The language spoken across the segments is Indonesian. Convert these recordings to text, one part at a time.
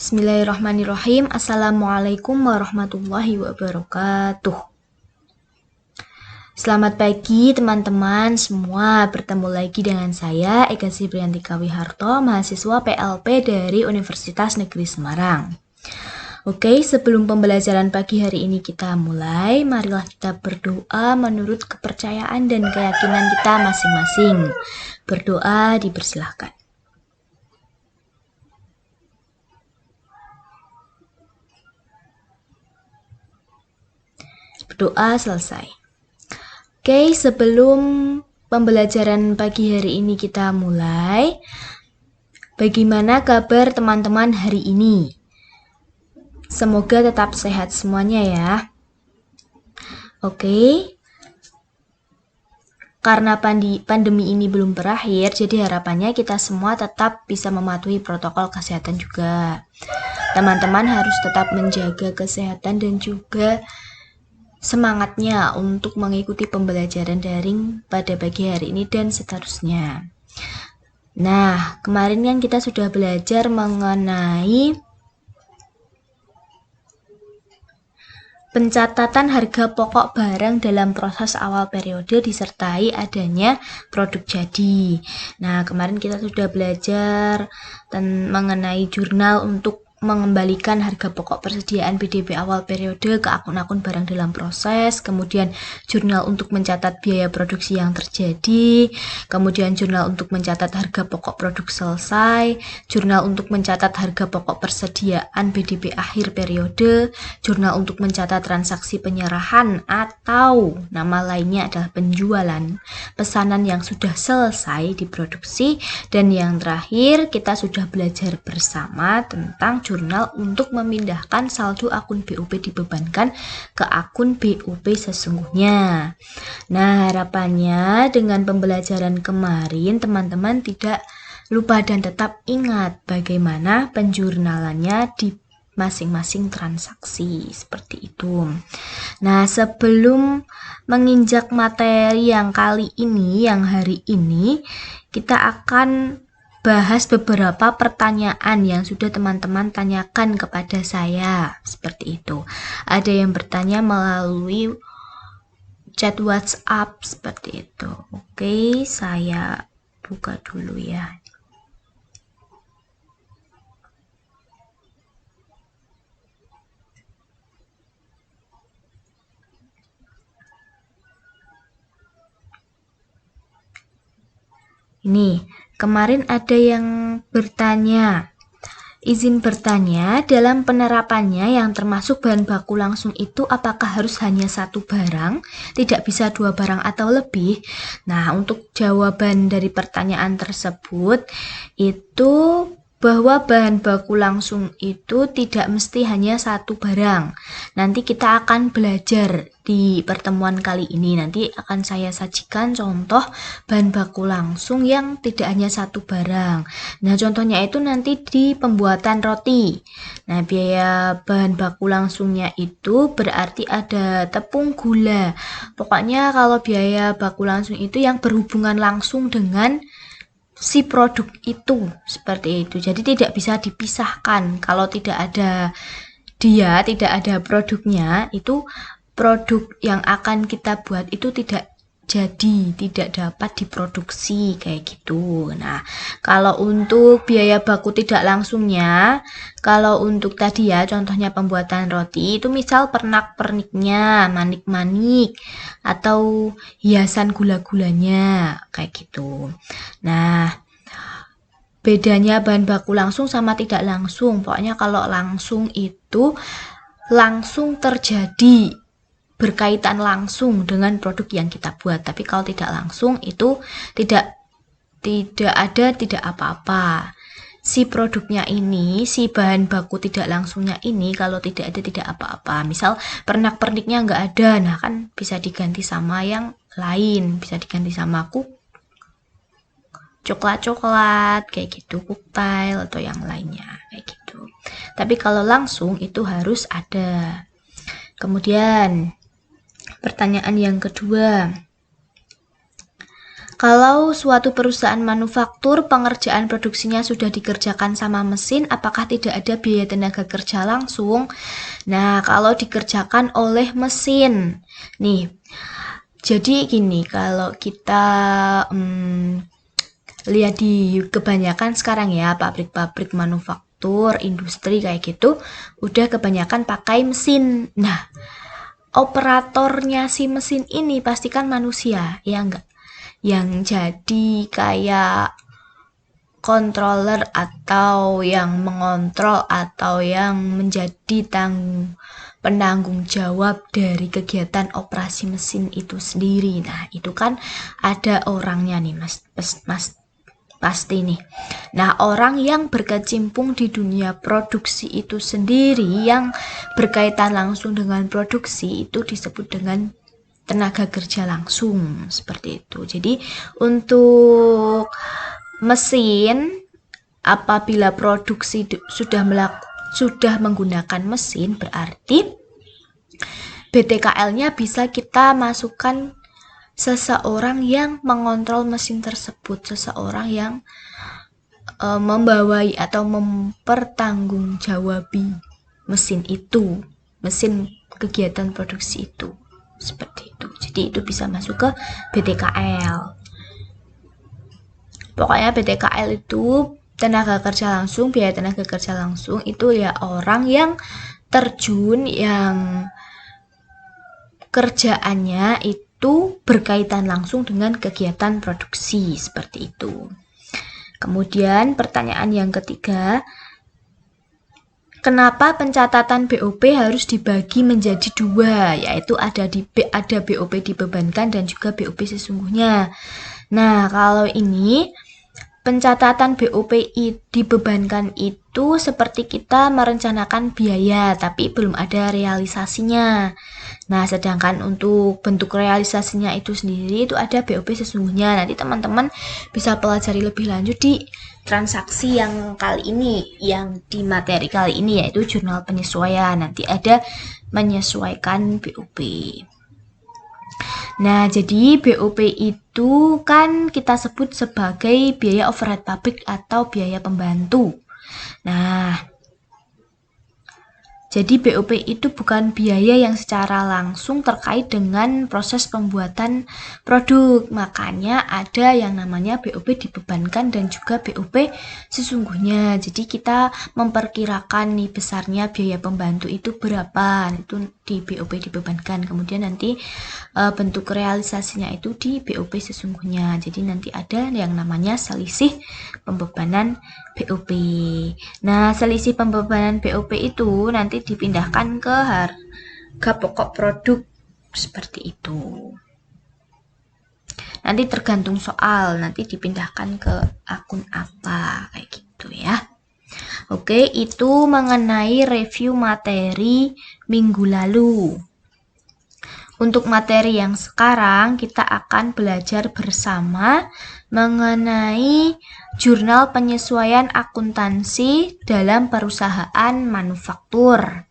Bismillahirrahmanirrahim. Assalamualaikum warahmatullahi wabarakatuh. Selamat pagi teman-teman semua. Bertemu lagi dengan saya Eka Sibrianti Kawiharto, mahasiswa PLP dari Universitas Negeri Semarang. Oke, sebelum pembelajaran pagi hari ini kita mulai, marilah kita berdoa menurut kepercayaan dan keyakinan kita masing-masing. Berdoa dipersilahkan. Berdoa selesai. Oke, sebelum pembelajaran pagi hari ini kita mulai, bagaimana kabar teman-teman hari ini? Semoga tetap sehat semuanya ya. Oke, karena pandemi ini belum berakhir, jadi harapannya kita semua tetap bisa mematuhi protokol kesehatan juga. Teman-teman harus tetap menjaga kesehatan dan juga semangatnya untuk mengikuti pembelajaran daring pada pagi hari ini dan seterusnya. Nah, kemarin kan kita sudah belajar mengenai pencatatan harga pokok barang dalam proses awal periode disertai adanya produk jadi. Nah, kemarin kita sudah belajar mengenai jurnal untuk mengembalikan harga pokok persediaan PDB awal periode ke akun-akun barang dalam proses, kemudian jurnal untuk mencatat biaya produksi yang terjadi, kemudian jurnal untuk mencatat harga pokok produk selesai, jurnal untuk mencatat harga pokok persediaan PDB akhir periode, jurnal untuk mencatat transaksi penyerahan atau nama lainnya adalah penjualan pesanan yang sudah selesai diproduksi, dan yang terakhir kita sudah belajar bersama tentang jurnal untuk memindahkan saldo akun BUP dibebankan ke akun BUP sesungguhnya. Nah, harapannya dengan pembelajaran kemarin teman-teman tidak lupa dan tetap ingat bagaimana penjurnalannya di masing-masing transaksi seperti itu. Nah, sebelum menginjak materi yang kali ini, yang hari ini, kita akan bahas beberapa pertanyaan yang sudah teman-teman tanyakan kepada saya seperti itu. Ada yang bertanya melalui chat WhatsApp seperti itu. Oke, saya buka dulu ya. Ini, kemarin ada yang bertanya, izin bertanya, dalam penerapannya yang termasuk bahan baku langsung itu apakah harus hanya satu barang, tidak bisa dua barang atau lebih? Nah, untuk jawaban dari pertanyaan tersebut, itu bahwa bahan baku langsung itu tidak mesti hanya satu barang. Nanti kita akan belajar di pertemuan kali ini. Nanti akan saya sajikan contoh bahan baku langsung yang tidak hanya satu barang. Nah, contohnya itu nanti di pembuatan roti. Nah, biaya bahan baku langsungnya itu berarti ada tepung, gula. Pokoknya kalau biaya baku langsung itu yang berhubungan langsung dengan si produk itu, seperti itu. Jadi tidak bisa dipisahkan. Kalau tidak ada tidak ada produknya, itu produk yang akan kita buat itu tidak dapat diproduksi kayak gitu. Nah, kalau untuk biaya baku tidak langsungnya, kalau untuk tadi ya contohnya pembuatan roti itu misal pernak-perniknya, manik-manik atau hiasan gula-gulanya kayak gitu. Nah, bedanya bahan baku langsung sama tidak langsung. Pokoknya kalau langsung itu langsung terjadi, berkaitan langsung dengan produk yang kita buat. Tapi kalau tidak langsung itu tidak apa-apa. Si produknya ini, si bahan baku tidak langsungnya ini kalau tidak ada tidak apa-apa. Misal pernak-perniknya nggak ada, nah kan bisa diganti sama yang lain, bisa diganti sama coklat-coklat kayak gitu, cocktail atau yang lainnya kayak gitu. Tapi kalau langsung itu harus ada. Kemudian pertanyaan yang kedua, Kalau suatu perusahaan manufaktur pengerjaan produksinya sudah dikerjakan sama mesin, apakah tidak ada biaya tenaga kerja langsung? Nah, kalau dikerjakan oleh mesin. Nih, jadi gini, kalau kita lihat di kebanyakan sekarang ya, pabrik-pabrik manufaktur, industri kayak gitu, udah kebanyakan pakai mesin. Nah, operatornya si mesin ini pastikan manusia, ya enggak? Yang jadi kayak controller atau yang mengontrol atau yang menjadi penanggung jawab dari kegiatan operasi mesin itu sendiri. Nah, itu kan ada orangnya nih, Mas pasti nih. Nah, orang yang berkecimpung di dunia produksi itu sendiri, yang berkaitan langsung dengan produksi, itu disebut dengan tenaga kerja langsung, seperti itu. Jadi untuk mesin, apabila produksi sudah menggunakan mesin, berarti BTKL-nya bisa kita masukkan seseorang yang mengontrol mesin tersebut, seseorang yang membawai atau mempertanggungjawabi mesin itu, mesin kegiatan produksi itu, seperti itu. Jadi itu bisa masuk ke BTKL. Pokoknya BTKL itu tenaga kerja langsung, biaya tenaga kerja langsung itu ya orang yang terjun, yang kerjaannya itu berkaitan langsung dengan kegiatan produksi, seperti itu. Kemudian pertanyaan yang ketiga, kenapa pencatatan BOP harus dibagi menjadi dua, yaitu ada BOP dibebankan dan juga BOP sesungguhnya. Nah, kalau ini pencatatan BOP dibebankan itu seperti kita merencanakan biaya tapi belum ada realisasinya. Nah, sedangkan untuk bentuk realisasinya itu sendiri itu ada BOP sesungguhnya. Nanti teman-teman bisa pelajari lebih lanjut di transaksi yang kali ini, yang di materi kali ini, yaitu jurnal penyesuaian. Nanti ada menyesuaikan BOP. Nah, jadi BOP itu kan kita sebut sebagai biaya overhead pabrik atau biaya pembantu. Nah, jadi BOP itu bukan biaya yang secara langsung terkait dengan proses pembuatan produk. Makanya ada yang namanya BOP dibebankan dan juga BOP sesungguhnya. Jadi kita memperkirakan nih besarnya biaya pembantu itu berapa. Itu di BOP dibebankan. Kemudian nanti bentuk realisasinya itu di BOP sesungguhnya. Jadi nanti ada yang namanya selisih pembebanan BOP. Nah, selisih pembebanan BOP itu nanti dipindahkan ke harga pokok produk, seperti itu. Nanti tergantung soal, nanti dipindahkan ke akun apa, kayak gitu ya. Oke, itu mengenai review materi minggu lalu. Untuk materi yang sekarang kita akan belajar bersama mengenai jurnal penyesuaian akuntansi dalam perusahaan manufaktur.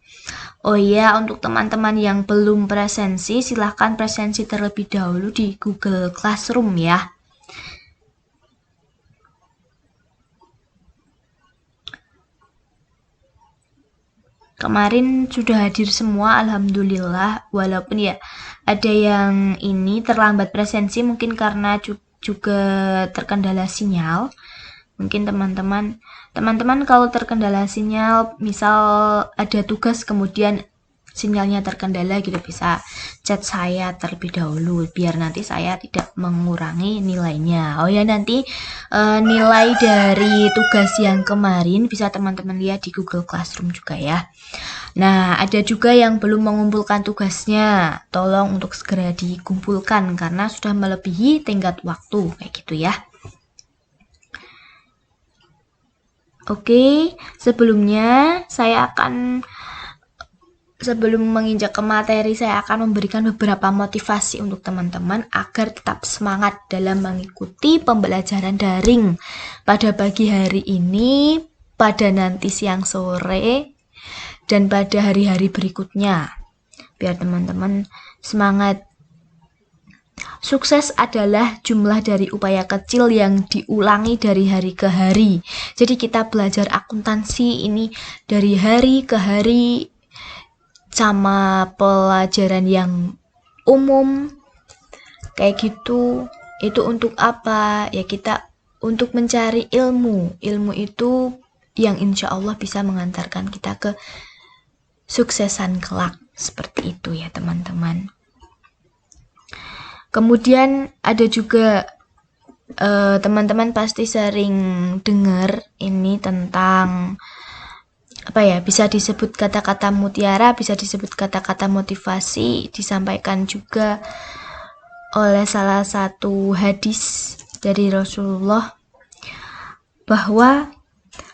Oh iya, untuk teman-teman yang belum presensi, silahkan presensi terlebih dahulu di Google Classroom ya. Kemarin sudah hadir semua, alhamdulillah, walaupun ya ada yang ini terlambat presensi mungkin karena juga terkendala sinyal. Mungkin teman-teman kalau terkendala sinyal, misal ada tugas kemudian sinyalnya terkendala gitu, bisa chat saya terlebih dahulu biar nanti saya tidak mengurangi nilainya. Oh ya, nanti nilai dari tugas yang kemarin bisa teman-teman lihat di Google Classroom juga ya. Nah, ada juga yang belum mengumpulkan tugasnya, tolong untuk segera dikumpulkan karena sudah melebihi tenggat waktu, kayak gitu ya. Oke, sebelumnya sebelum menginjak ke materi, saya akan memberikan beberapa motivasi untuk teman-teman agar tetap semangat dalam mengikuti pembelajaran daring pada pagi hari ini, pada nanti siang sore, dan pada hari-hari berikutnya. Biar teman-teman semangat Sukses adalah jumlah dari upaya kecil yang diulangi dari hari ke hari. Jadi kita belajar akuntansi ini dari hari ke hari sama pelajaran yang umum kayak gitu. Itu untuk apa? Ya kita untuk mencari ilmu. Ilmu itu yang insya Allah bisa mengantarkan kita ke suksesan kelak. Seperti itu ya teman-teman. Kemudian ada juga teman-teman pasti sering dengar ini tentang apa ya, bisa disebut kata-kata mutiara, bisa disebut kata-kata motivasi, disampaikan juga oleh salah satu hadis dari Rasulullah bahwa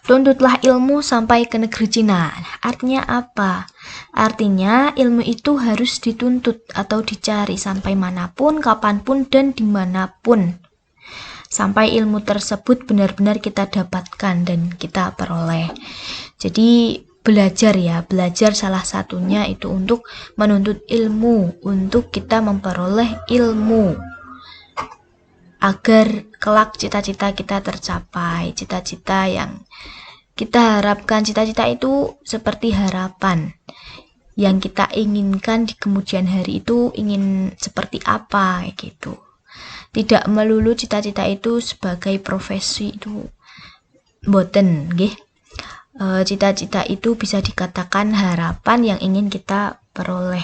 tuntutlah ilmu sampai ke negeri Cina. Artinya apa? Artinya ilmu itu harus dituntut atau dicari sampai manapun, kapanpun, dan dimanapun. Sampai ilmu tersebut benar-benar kita dapatkan dan kita peroleh. Jadi belajar ya, belajar salah satunya itu untuk menuntut ilmu, untuk kita memperoleh ilmu. Agar kelak cita-cita kita tercapai, cita-cita yang kita harapkan. Cita-cita itu seperti harapan yang kita inginkan di kemudian hari itu ingin seperti apa gitu. Tidak melulu cita-cita itu sebagai profesi itu mboten nggih. Cita-cita itu bisa dikatakan harapan yang ingin kita peroleh.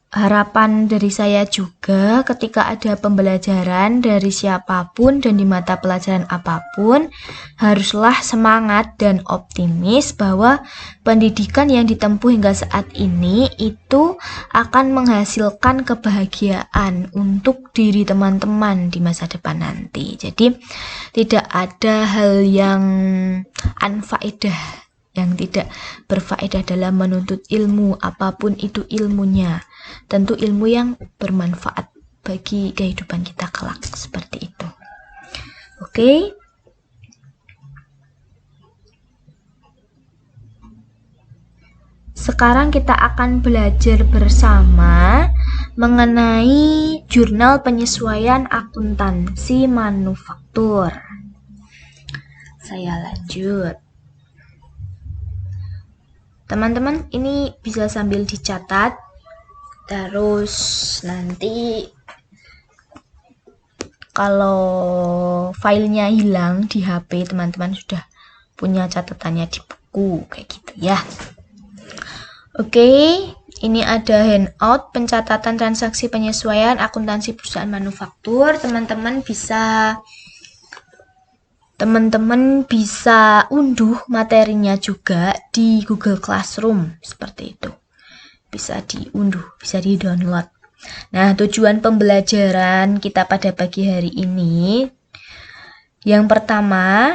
Harapan dari saya juga ketika ada pembelajaran dari siapapun dan di mata pelajaran apapun, haruslah semangat dan optimis bahwa pendidikan yang ditempuh hingga saat ini itu akan menghasilkan kebahagiaan untuk diri teman-teman di masa depan nanti. Jadi tidak ada hal yang anfaedah, yang tidak berfaedah dalam menuntut ilmu, apapun itu ilmunya. Tentu ilmu yang bermanfaat bagi kehidupan kita kelak, seperti itu. Oke. Sekarang kita akan belajar bersama mengenai jurnal penyesuaian akuntansi manufaktur. Saya lanjut. Teman-teman, ini bisa sambil dicatat. Terus nanti kalau filenya hilang di HP, teman-teman sudah punya catatannya di buku kayak gitu ya. Oke, ini ada handout pencatatan transaksi penyesuaian akuntansi perusahaan manufaktur. Teman-teman bisa unduh materinya juga di Google Classroom seperti itu. Bisa diunduh, bisa di-download. Nah, tujuan pembelajaran kita pada pagi hari ini, yang pertama,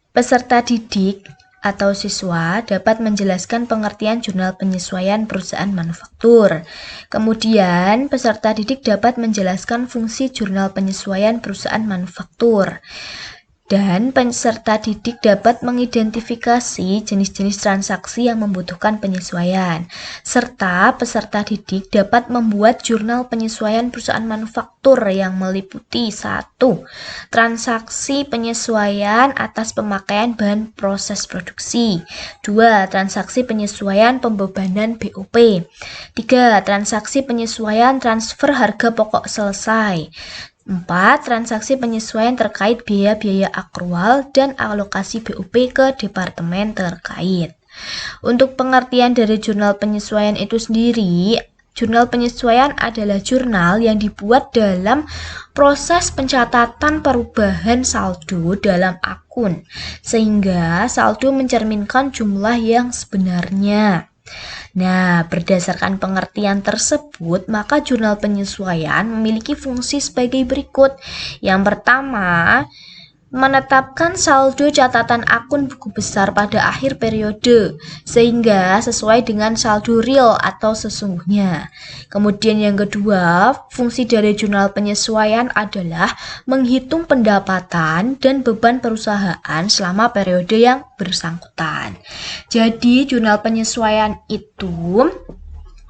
peserta didik atau siswa dapat menjelaskan pengertian jurnal penyesuaian perusahaan manufaktur. Kemudian, peserta didik dapat menjelaskan fungsi jurnal penyesuaian perusahaan manufaktur. Dan peserta didik dapat mengidentifikasi jenis-jenis transaksi yang membutuhkan penyesuaian. Serta peserta didik dapat membuat jurnal penyesuaian perusahaan manufaktur yang meliputi 1. Transaksi penyesuaian atas pemakaian bahan proses produksi. 2. Transaksi penyesuaian pembebanan BOP. 3. Transaksi penyesuaian transfer harga pokok selesai. 4. Transaksi penyesuaian terkait biaya-biaya akrual dan alokasi BOP ke departemen terkait. Untuk pengertian dari jurnal penyesuaian itu sendiri, jurnal penyesuaian adalah jurnal yang dibuat dalam proses pencatatan perubahan saldo dalam akun, sehingga saldo mencerminkan jumlah yang sebenarnya. Nah, berdasarkan pengertian tersebut, maka jurnal penyesuaian memiliki fungsi sebagai berikut. Yang pertama, menetapkan saldo catatan akun buku besar pada akhir periode sehingga sesuai dengan saldo real atau sesungguhnya. Kemudian yang kedua, fungsi dari jurnal penyesuaian adalah menghitung pendapatan dan beban perusahaan selama periode yang bersangkutan. Jadi jurnal penyesuaian itu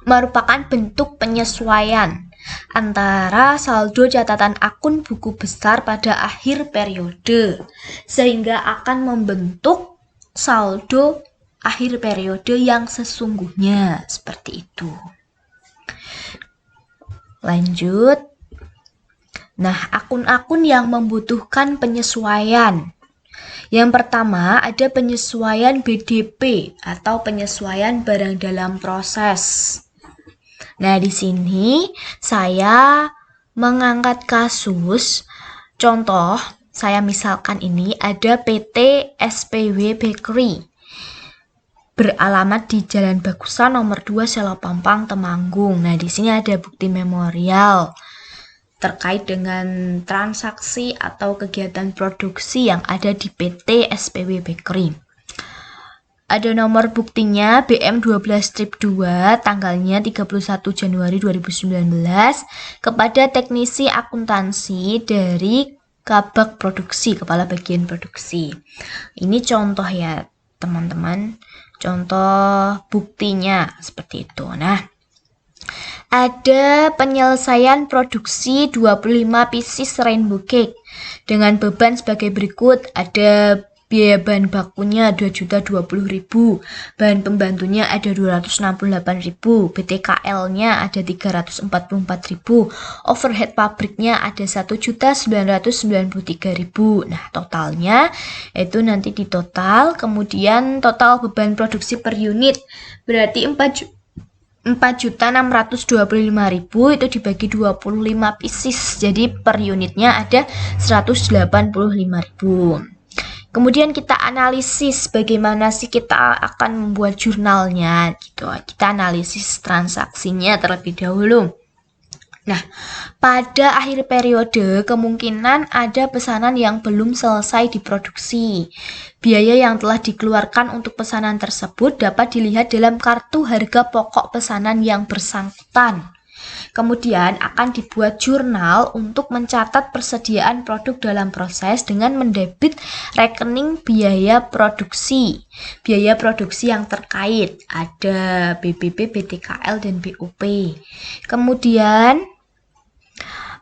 merupakan bentuk penyesuaian antara saldo catatan akun buku besar pada akhir periode sehingga akan membentuk saldo akhir periode yang sesungguhnya seperti itu. Lanjut. Nah, akun-akun yang membutuhkan penyesuaian. Yang pertama ada penyesuaian BDP atau penyesuaian barang dalam proses. Nah, di sini saya mengangkat kasus contoh, saya misalkan ini ada PT SPW Bakery beralamat di Jalan Bagusan nomor 2 Selopampang Temanggung. Nah, di sini ada bukti memorial terkait dengan transaksi atau kegiatan produksi yang ada di PT SPW Bakery. Ada nomor buktinya BM12-2 tanggalnya 31 Januari 2019 kepada teknisi akuntansi dari Kabak Produksi, Kepala Bagian Produksi. Ini contoh ya teman-teman, contoh buktinya seperti itu. Nah, ada penyelesaian produksi 25 pieces rainbow cake dengan beban sebagai berikut. Ada biaya bahan bakunya 2.020.000, bahan pembantunya ada 268.000, BTKL-nya ada 344.000, overhead pabriknya ada 1.993.000. Nah, totalnya itu nanti di total, kemudian total beban produksi per unit berarti 4.625.000 itu dibagi 25 pieces, jadi per unitnya ada 185.000. Kemudian kita analisis bagaimana sih kita akan membuat jurnalnya gitu. Kita analisis transaksinya terlebih dahulu. Nah, pada akhir periode kemungkinan ada pesanan yang belum selesai diproduksi. Biaya yang telah dikeluarkan untuk pesanan tersebut dapat dilihat dalam kartu harga pokok pesanan yang bersangkutan. Kemudian akan dibuat jurnal untuk mencatat persediaan produk dalam proses dengan mendebit rekening biaya produksi. Biaya produksi yang terkait ada BBP, BTKL, dan BOP. Kemudian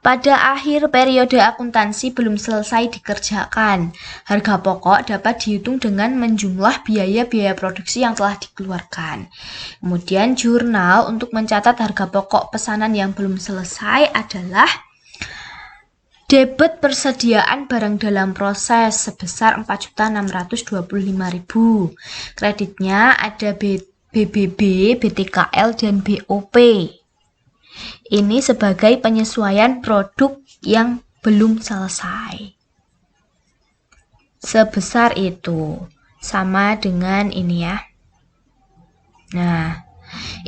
pada akhir periode akuntansi belum selesai dikerjakan. Harga pokok dapat dihitung dengan menjumlah biaya-biaya produksi yang telah dikeluarkan. Kemudian jurnal untuk mencatat harga pokok pesanan yang belum selesai adalah debit persediaan barang dalam proses sebesar 4.625.000. Kreditnya ada BBB, BTKL, dan BOP. Ini sebagai penyesuaian produk yang belum selesai. Sebesar itu. Sama dengan ini ya. Nah,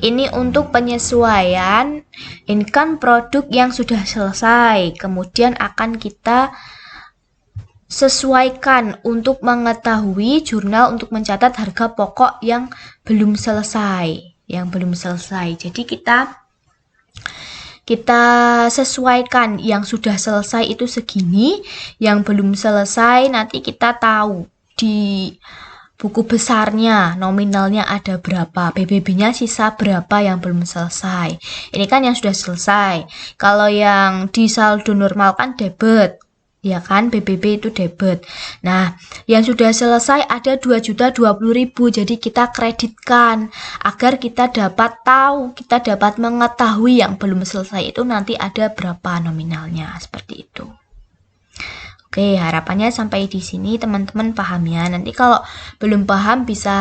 ini untuk penyesuaian. Ini kan produk yang sudah selesai. Kemudian akan kita sesuaikan untuk mengetahui jurnal untuk mencatat harga pokok yang belum selesai. Jadi kita sesuaikan yang sudah selesai itu segini, yang belum selesai nanti kita tahu di buku besarnya nominalnya ada berapa, BBB-nya sisa berapa yang belum selesai. Ini kan yang sudah selesai. Kalau yang di saldo normal kan debit, ya kan, BBB itu debit. Nah, yang sudah selesai ada 2.020.000, jadi kita kreditkan agar kita dapat tahu, kita dapat mengetahui yang belum selesai itu nanti ada berapa nominalnya, seperti itu. Oke, harapannya sampai di sini teman-teman paham ya. Nanti kalau belum paham bisa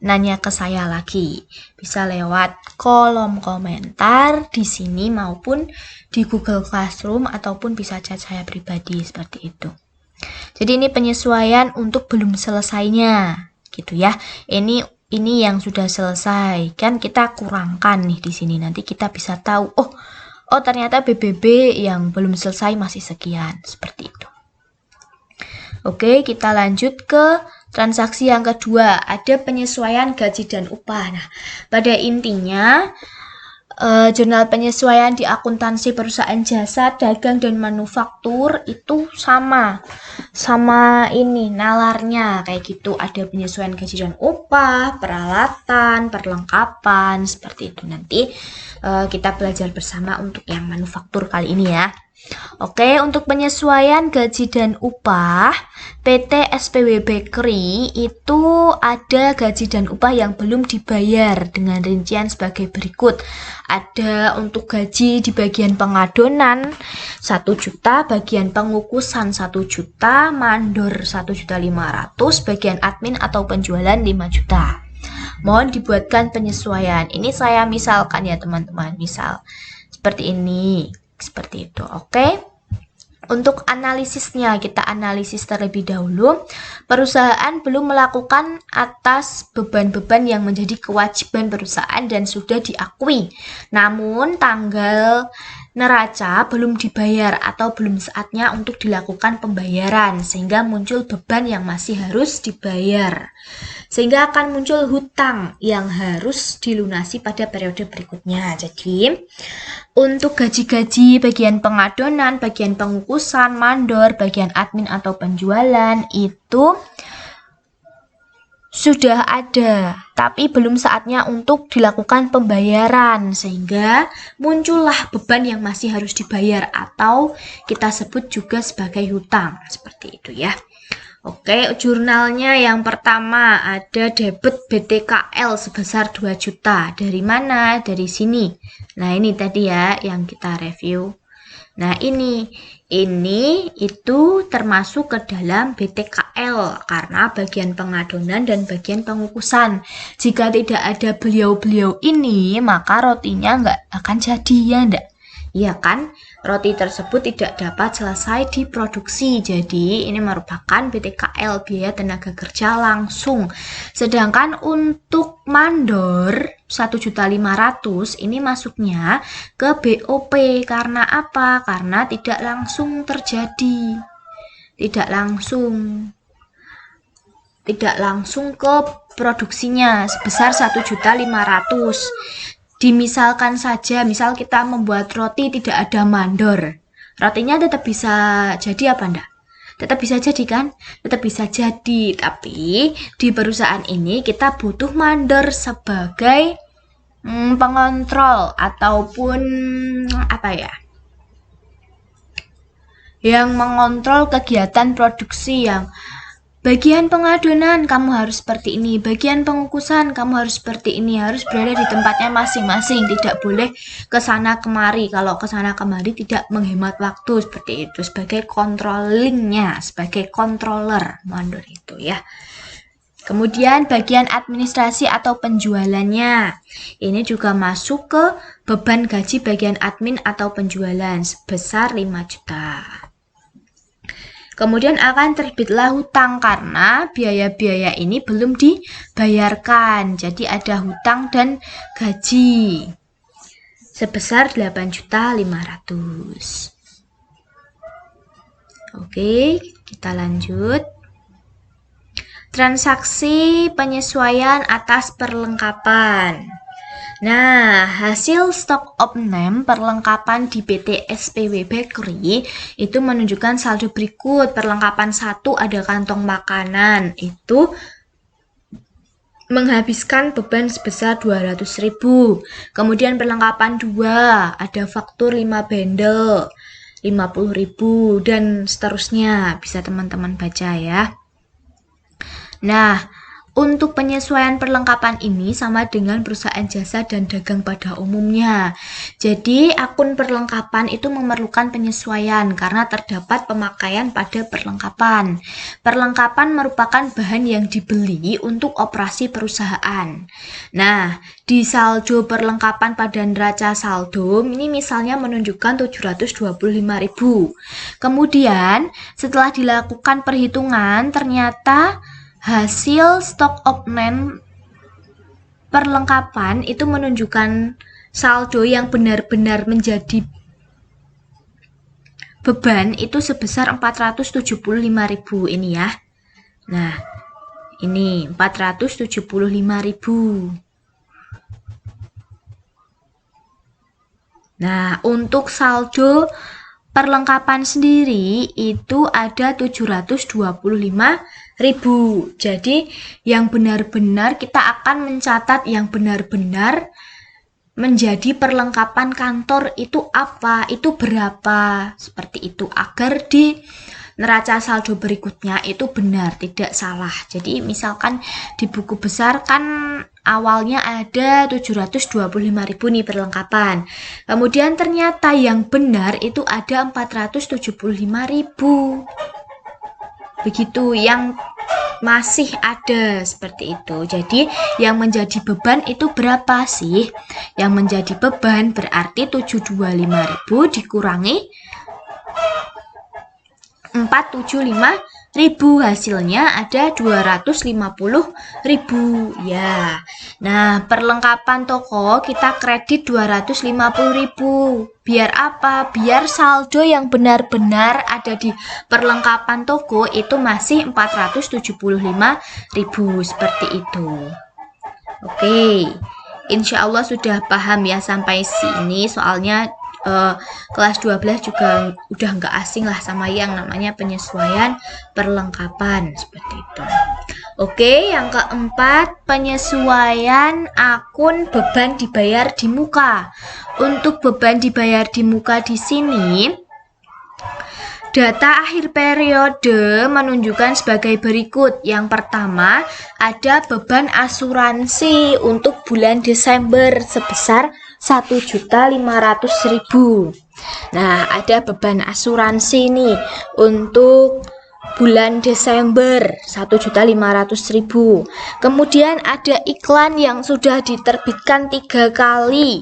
nanya ke saya lagi. Bisa lewat kolom komentar di sini maupun di Google Classroom ataupun bisa chat saya pribadi seperti itu. Jadi ini penyesuaian untuk belum selesainya gitu ya. Ini yang sudah selesai. Kan kita kurangkan nih di sini. Nanti kita bisa tahu, oh ternyata BBB yang belum selesai masih sekian, seperti itu. Oke, kita lanjut ke transaksi yang kedua, ada penyesuaian gaji dan upah. Nah, pada intinya jurnal penyesuaian di akuntansi perusahaan jasa, dagang, dan manufaktur itu sama ini nalarnya kayak gitu. Ada penyesuaian gaji dan upah, peralatan, perlengkapan, seperti itu. Nanti kita belajar bersama untuk yang manufaktur kali ini ya. Oke, untuk penyesuaian gaji dan upah, PT SPW Bakery itu ada gaji dan upah yang belum dibayar dengan rincian sebagai berikut. Ada untuk gaji di bagian pengadonan 1 juta, bagian pengukusan 1 juta, mandor 1.500.000, bagian admin atau penjualan 5 juta. Mohon dibuatkan penyesuaian. Ini saya misalkan ya teman-teman, misal seperti ini. Seperti itu, oke. Untuk analisisnya, kita analisis terlebih dahulu. Perusahaan belum melakukan atas beban-beban yang menjadi kewajiban perusahaan dan sudah diakui. Namun tanggal neraca belum dibayar atau belum saatnya untuk dilakukan pembayaran, sehingga muncul beban yang masih harus dibayar. Sehingga akan muncul hutang yang harus dilunasi pada periode berikutnya. Jadi, untuk gaji-gaji bagian pengadonan, bagian pengukusan, mandor, bagian admin atau penjualan itu sudah ada, tapi belum saatnya untuk dilakukan pembayaran, sehingga muncullah beban yang masih harus dibayar atau kita sebut juga sebagai hutang, seperti itu ya. Oke, jurnalnya yang pertama ada debit BTKL sebesar 2 juta. Dari mana? Dari sini. Nah, ini tadi ya yang kita review. Nah, ini itu termasuk ke dalam BTKL karena bagian pengadonan dan bagian pengukusan. Jika tidak ada beliau-beliau ini, maka rotinya nggak akan jadi ya enggak? Iya kan? Roti tersebut tidak dapat selesai diproduksi. Jadi ini merupakan BTKL, biaya tenaga kerja langsung. Sedangkan untuk mandor 1.500.000 ini masuknya ke BOP. Karena apa? Karena tidak langsung terjadi. Tidak langsung ke produksinya sebesar 1.500.000. Dimisalkan saja, misal kita membuat roti tidak ada mandor, rotinya tetap bisa jadi apa enggak? Tetap bisa jadi kan? Tetap bisa jadi, tapi di perusahaan ini kita butuh mandor sebagai pengontrol ataupun apa ya? Yang mengontrol kegiatan produksi, yang bagian pengadonan kamu harus seperti ini, bagian pengukusan kamu harus seperti ini, harus berada di tempatnya masing-masing, tidak boleh kesana kemari. Kalau kesana kemari tidak menghemat waktu, seperti itu, sebagai controllingnya, sebagai controller mandor itu ya. Kemudian bagian administrasi atau penjualannya, ini juga masuk ke beban gaji bagian admin atau penjualan sebesar 5 juta. Kemudian akan terbitlah hutang karena biaya-biaya ini belum dibayarkan. Jadi ada hutang dan gaji sebesar 8.500.000. Oke, kita lanjut. Transaksi penyesuaian atas perlengkapan. Nah, hasil stock of name perlengkapan di PT SPW Bakery itu menunjukkan saldo berikut. Perlengkapan 1 ada kantong makanan, itu menghabiskan beban sebesar 200.000. Kemudian perlengkapan 2 ada faktur 5 bendel 50.000 dan seterusnya. Bisa teman-teman baca ya. Nah, untuk penyesuaian perlengkapan ini sama dengan perusahaan jasa dan dagang pada umumnya. Jadi akun perlengkapan itu memerlukan penyesuaian karena terdapat pemakaian pada perlengkapan. Perlengkapan merupakan bahan yang dibeli untuk operasi perusahaan. Nah, di saldo perlengkapan pada neraca saldo ini misalnya menunjukkan 725.000. Kemudian setelah dilakukan perhitungan ternyata hasil stock of name perlengkapan itu menunjukkan saldo yang benar-benar menjadi beban itu sebesar 475.000 ini ya. Nah, ini 475.000. Nah, untuk saldo perlengkapan sendiri itu ada 725.000. Jadi, yang benar-benar kita akan mencatat yang benar-benar menjadi perlengkapan kantor itu apa, itu berapa, seperti itu, agar di neraca saldo berikutnya itu benar, tidak salah. Jadi misalkan di buku besar kan awalnya ada 725.000 nih perlengkapan, kemudian ternyata yang benar itu ada 475.000. Begitu, yang masih ada seperti itu. Jadi yang menjadi beban itu berapa sih? Yang menjadi beban berarti 725.000 dikurangi 475.000, hasilnya ada 250.000 ya. Nah, perlengkapan toko kita kredit 250.000. Biar apa? Biar saldo yang benar-benar ada di perlengkapan toko itu masih 475.000 seperti itu. Oke, insya Allah sudah paham ya sampai sini. Soalnya kelas 12 juga udah nggak asing lah sama yang namanya penyesuaian perlengkapan seperti itu. Oke, yang keempat, penyesuaian akun beban dibayar di muka. Untuk beban dibayar di muka di sini, data akhir periode menunjukkan sebagai berikut. Yang pertama, ada beban asuransi untuk bulan Desember sebesar 1.500.000. Nah, ada beban asuransi nih untuk bulan Desember 1.500.000. Kemudian ada iklan yang sudah diterbitkan 3 kali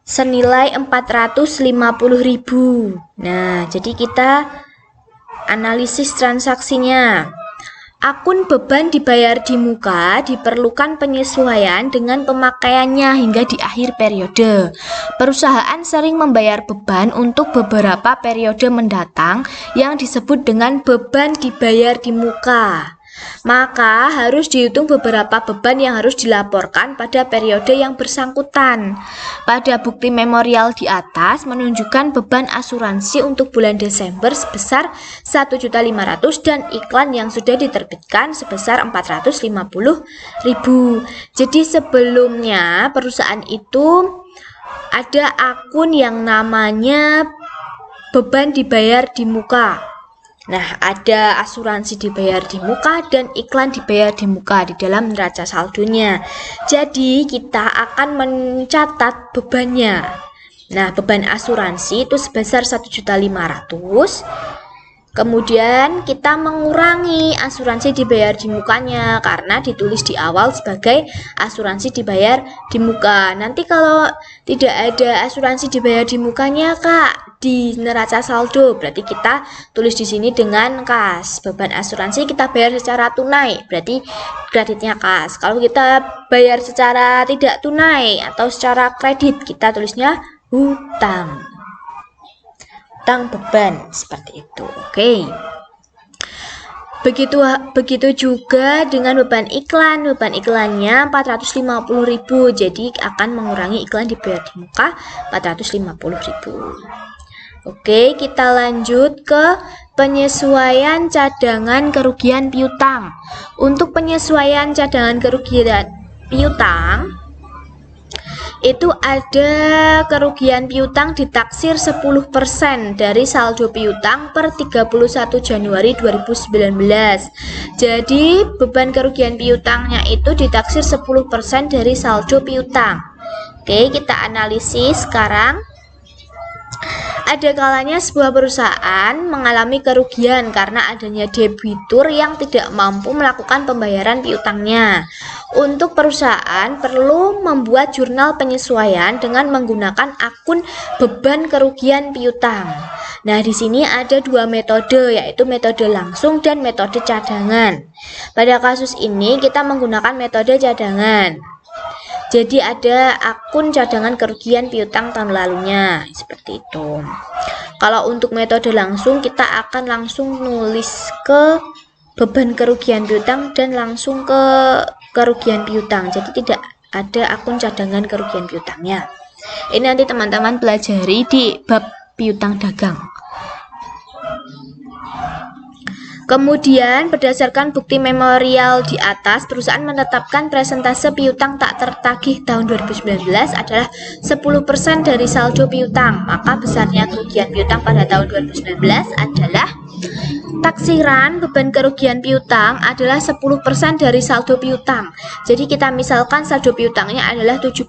senilai 450.000. Nah, jadi kita analisis transaksinya. Akun beban dibayar di muka diperlukan penyesuaian dengan pemakaiannya hingga di akhir periode. Perusahaan sering membayar beban untuk beberapa periode mendatang yang disebut dengan beban dibayar di muka. Maka harus dihitung beberapa beban yang harus dilaporkan pada periode yang bersangkutan. Pada bukti memorial di atas menunjukkan beban asuransi untuk bulan Desember sebesar 1.500.000 dan iklan yang sudah diterbitkan sebesar 450.000. Jadi sebelumnya perusahaan itu ada akun yang namanya beban dibayar di muka. Nah, ada asuransi dibayar di muka dan iklan dibayar di muka di dalam neraca saldonya. Jadi, kita akan mencatat bebannya. Nah, beban asuransi itu sebesar 1.500.000. Kemudian kita mengurangi asuransi dibayar di mukanya karena ditulis di awal sebagai asuransi dibayar di muka. Nanti kalau tidak ada asuransi dibayar di mukanya, Kak, di neraca saldo, berarti kita tulis di sini dengan kas. Beban asuransi kita bayar secara tunai, berarti kreditnya kas. Kalau kita bayar secara tidak tunai atau secara kredit, kita tulisnya hutang. Hutang beban seperti itu. Oke. Begitu juga dengan beban iklan. Beban iklannya 450.000. Jadi akan mengurangi iklan dibayar di muka 450.000. Oke, kita lanjut ke penyesuaian cadangan kerugian piutang. Untuk penyesuaian cadangan kerugian piutang itu ada kerugian piutang ditaksir 10% dari saldo piutang per 31 Januari 2019. Jadi beban kerugian piutangnya itu ditaksir 10% dari saldo piutang. Oke, kita analisis sekarang. Ada kalanya sebuah perusahaan mengalami kerugian karena adanya debitur yang tidak mampu melakukan pembayaran piutangnya. Untuk perusahaan perlu membuat jurnal penyesuaian dengan menggunakan akun beban kerugian piutang. Nah, di sini ada 2 metode, yaitu metode langsung dan metode cadangan. Pada kasus ini kita menggunakan metode cadangan. Jadi ada akun cadangan kerugian piutang tahun lalunya, seperti itu. Kalau untuk metode langsung, kita akan langsung nulis ke beban kerugian piutang dan langsung ke kerugian piutang. Jadi tidak ada akun cadangan kerugian piutangnya. Ini nanti teman-teman pelajari di bab piutang dagang. Kemudian berdasarkan bukti memorial di atas, perusahaan menetapkan persentase piutang tak tertagih tahun 2019 adalah 10% dari saldo piutang. Maka besarnya kerugian piutang pada tahun 2019 adalah taksiran beban kerugian piutang adalah 10% dari saldo piutang. Jadi kita misalkan saldo piutangnya adalah 75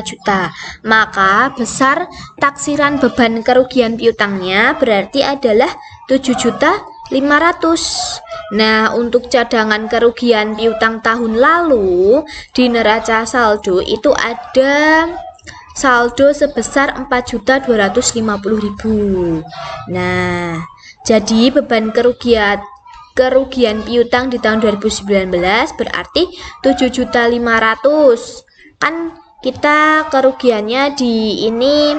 juta. Maka besar taksiran beban kerugian piutangnya berarti adalah 7.500.000. Nah, untuk cadangan kerugian piutang tahun lalu di neraca saldo itu ada saldo sebesar 4.250.000. Nah, jadi beban kerugian piutang di tahun 2019 berarti 7.500.000. Kan kita kerugiannya di ini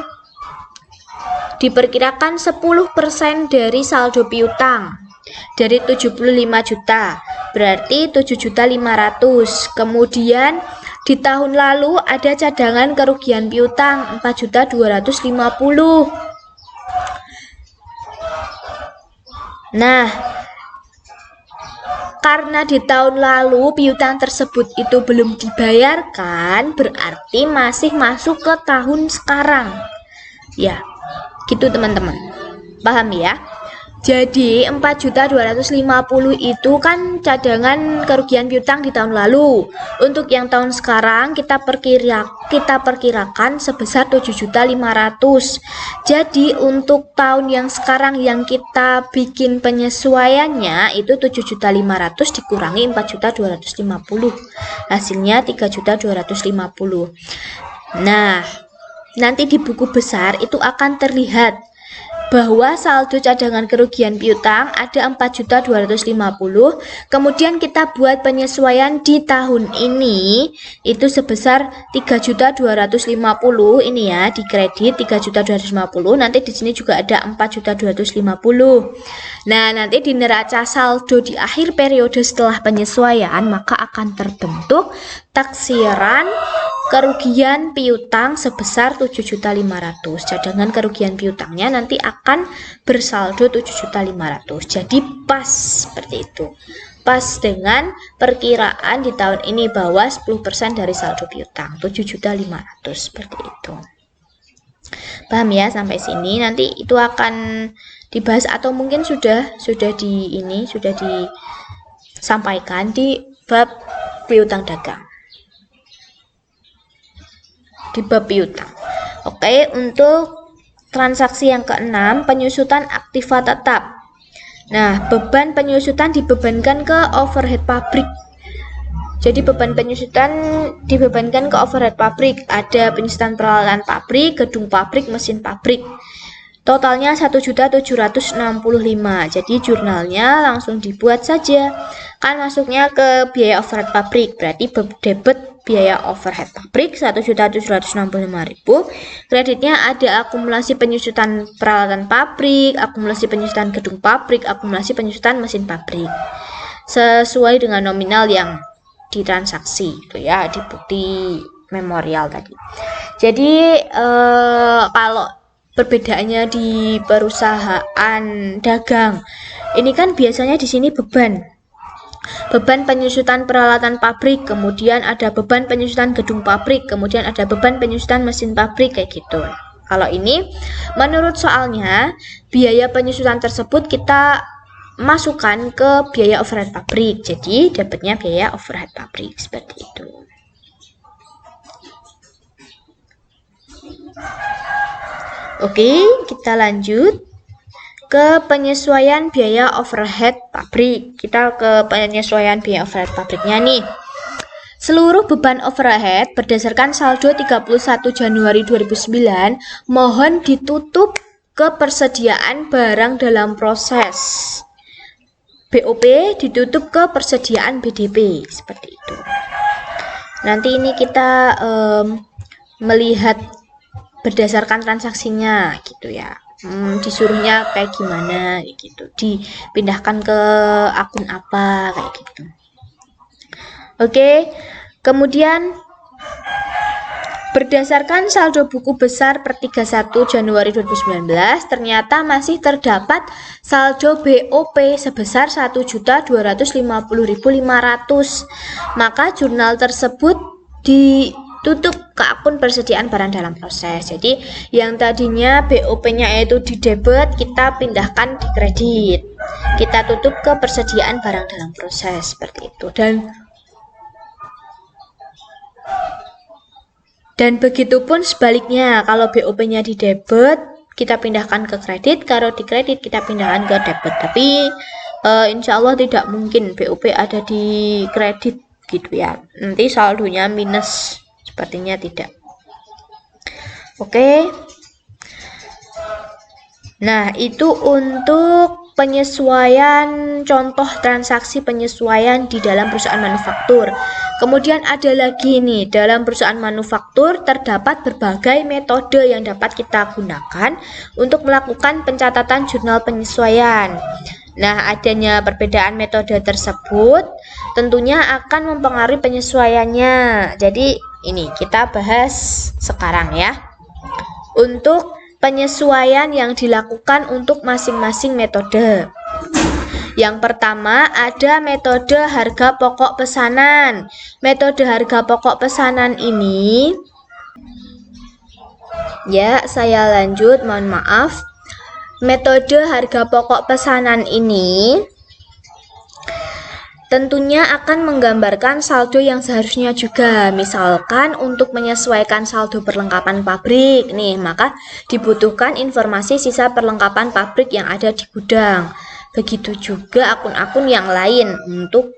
diperkirakan 10% dari saldo piutang dari 75 juta, berarti 7.500.000. Kemudian di tahun lalu ada cadangan kerugian piutang 4.250.000. Nah, karena di tahun lalu piutang tersebut itu belum dibayarkan, berarti masih masuk ke tahun sekarang. Ya, gitu teman-teman. Paham ya? Jadi 4.250.000 itu kan cadangan kerugian piutang di tahun lalu. Untuk yang tahun sekarang kita perkirakan sebesar 7.500.000. Jadi untuk tahun yang sekarang yang kita bikin penyesuaiannya itu 7.500.000 dikurangi 4.250. Hasilnya 3.250. Nah, nanti di buku besar itu akan terlihat bahwa saldo cadangan kerugian piutang ada 4.250.000. Kemudian kita buat penyesuaian di tahun ini itu sebesar 3.250.000 ini ya, di kredit 3.250. Nanti di sini juga ada 4.250. Nah, nanti di neraca saldo di akhir periode setelah penyesuaian maka akan terbentuk taksiran kerugian piutang sebesar 7.500. Cadangan kerugian piutangnya nanti akan bersaldo 7.500. Jadi pas seperti itu. Pas dengan perkiraan di tahun ini bahwa 10% dari saldo piutang 7.500 seperti itu. Paham ya sampai sini? Nanti itu akan dibahas atau mungkin sudah disampaikan di bab piutang dagang. Di bab piutang. Oke, untuk transaksi yang keenam, penyusutan aktiva tetap. Nah, beban penyusutan dibebankan ke overhead pabrik. Jadi beban penyusutan dibebankan ke overhead pabrik. Ada penyusutan peralatan pabrik, gedung pabrik, mesin pabrik. Totalnya 1.765.000. Jadi jurnalnya langsung dibuat saja. Kan masuknya ke biaya overhead pabrik, berarti debit biaya overhead pabrik 1.765.000. Kreditnya ada akumulasi penyusutan peralatan pabrik, akumulasi penyusutan gedung pabrik, akumulasi penyusutan mesin pabrik. Sesuai dengan nominal yang ditransaksi itu ya, di bukti memorial tadi. Jadi kalau perbedaannya di perusahaan dagang, ini kan biasanya di sini beban penyusutan peralatan pabrik, kemudian ada beban penyusutan gedung pabrik, kemudian ada beban penyusutan mesin pabrik kayak gitu. Kalau ini menurut soalnya biaya penyusutan tersebut kita masukkan ke biaya overhead pabrik. Jadi dapatnya biaya overhead pabrik seperti itu. Oke, kita lanjut ke penyesuaian biaya overhead pabrik. Kita ke penyesuaian biaya overhead pabriknya nih. Seluruh beban overhead berdasarkan saldo 31 Januari 2009 mohon ditutup ke persediaan barang dalam proses. BOP ditutup ke persediaan BDP seperti itu. Nanti ini kita melihat berdasarkan transaksinya gitu ya. Disuruhnya kayak gimana gitu, dipindahkan ke akun apa kayak gitu. Oke, kemudian berdasarkan saldo buku besar per 31 Januari 2019, ternyata masih terdapat saldo BOP sebesar 1.250.500. Maka jurnal tersebut ditutup ke akun persediaan barang dalam proses. Jadi yang tadinya BOP-nya itu di debit, kita pindahkan di kredit. Kita tutup ke persediaan barang dalam proses seperti itu. Dan begitupun sebaliknya, kalau BOP-nya di debit, kita pindahkan ke kredit, kalau di kredit kita pindahkan ke debit. Tapi insya Allah tidak mungkin BOP ada di kredit gitu ya. Nanti saldonya minus, sepertinya tidak. Oke. Nah, itu untuk penyesuaian, contoh transaksi penyesuaian di dalam perusahaan manufaktur. Kemudian ada lagi nih, dalam perusahaan manufaktur terdapat berbagai metode yang dapat kita gunakan untuk melakukan pencatatan jurnal penyesuaian. Nah, adanya perbedaan metode tersebut tentunya akan mempengaruhi penyesuaiannya. Jadi ini kita bahas sekarang ya. Untuk penyesuaian yang dilakukan untuk masing-masing metode. Yang pertama ada metode harga pokok pesanan. Metode harga pokok pesanan ini, ya saya lanjut, mohon maaf. Metode harga pokok pesanan ini tentunya akan menggambarkan saldo yang seharusnya juga. Misalkan untuk menyesuaikan saldo perlengkapan pabrik nih, maka dibutuhkan informasi sisa perlengkapan pabrik yang ada di gudang. Begitu juga akun-akun yang lain untuk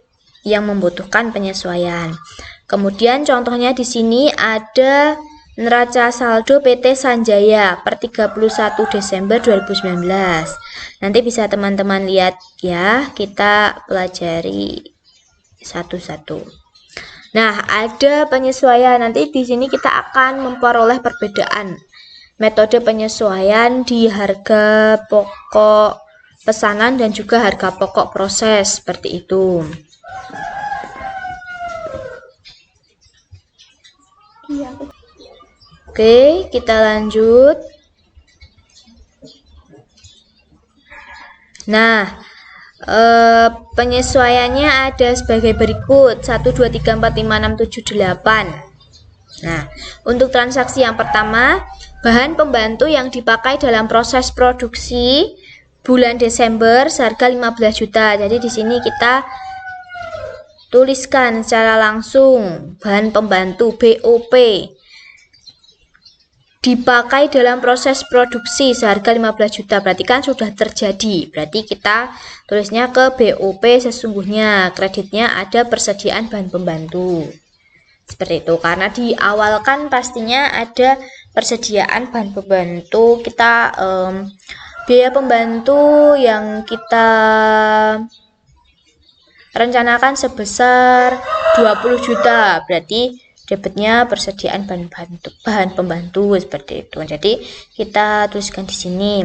yang membutuhkan penyesuaian. Kemudian contohnya di sini ada neraca saldo PT Sanjaya per 31 Desember 2019. Nanti bisa teman-teman lihat ya, kita pelajari satu-satu. Nah, ada penyesuaian. Nanti di sini kita akan memperoleh perbedaan metode penyesuaian di harga pokok pesanan dan juga harga pokok proses seperti itu. Oke, kita lanjut. Nah, penyesuaiannya ada sebagai berikut: 1, 2, 3, 4, 5, 6, 7, 8. Nah, untuk transaksi yang pertama, bahan pembantu yang dipakai dalam proses produksi bulan Desember seharga 15 juta. Jadi di sini kita tuliskan secara langsung bahan pembantu BOP dipakai dalam proses produksi seharga 15 juta, berarti kan sudah terjadi. Berarti kita tulisnya ke BOP sesungguhnya, kreditnya ada persediaan bahan pembantu. Seperti itu, karena di awal kan pastinya ada persediaan bahan pembantu. Kita biaya pembantu yang kita rencanakan sebesar 20 juta, berarti debitnya persediaan bahan pembantu seperti itu. Jadi kita tuliskan di sini.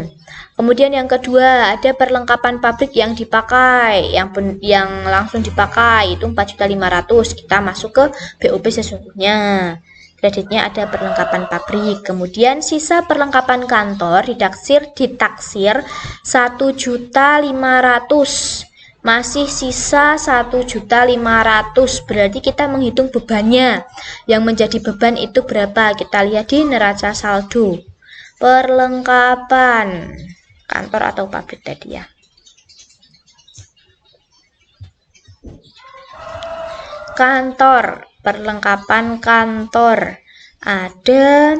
Kemudian yang kedua ada perlengkapan pabrik yang dipakai, yang langsung dipakai itu 4.500.000. Kita masuk ke BOP sesungguhnya. Kreditnya ada perlengkapan pabrik. Kemudian sisa perlengkapan kantor ditaksir 1.500.000. Masih sisa 1.500.000, berarti kita menghitung bebannya. Yang menjadi beban itu berapa? Kita lihat di neraca saldo perlengkapan kantor atau pabrik tadi ya. Kantor, perlengkapan kantor ada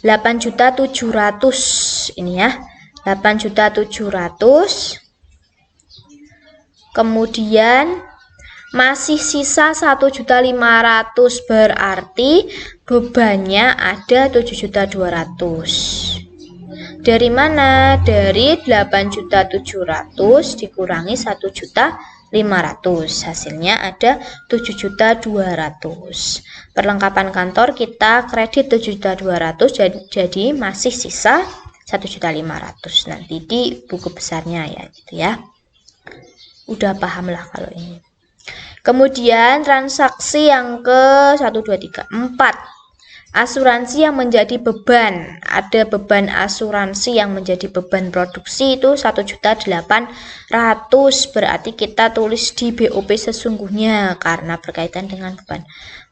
8.700.000 ini ya, 8.700.000. Kemudian masih sisa 1.500.000, berarti bebannya ada 7.200.000. Dari mana? Dari 8.700.000 dikurangi 1.500.000. Hasilnya ada 7.200.000. Perlengkapan kantor kita kredit 7.200.000, jadi masih sisa 1.500.000 nanti di buku besarnya ya gitu ya. Udah paham lah kalau ini. Kemudian transaksi yang ke 1, 2, 3, 4. Asuransi yang menjadi beban. Ada beban asuransi yang menjadi beban produksi itu 1.800.000. Berarti kita tulis di BOP sesungguhnya karena berkaitan dengan beban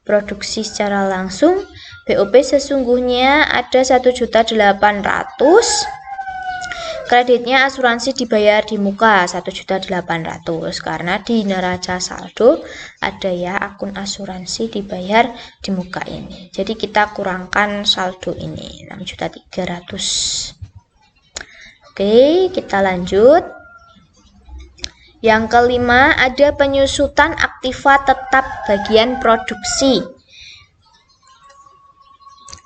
produksi secara langsung. BOP sesungguhnya ada 1.800.000. Kreditnya asuransi dibayar di muka 1.800.000 karena di neraca saldo ada ya akun asuransi dibayar di muka ini. Jadi kita kurangkan saldo ini 6.300.000. Oke, kita lanjut. Yang kelima ada penyusutan aktiva tetap bagian produksi.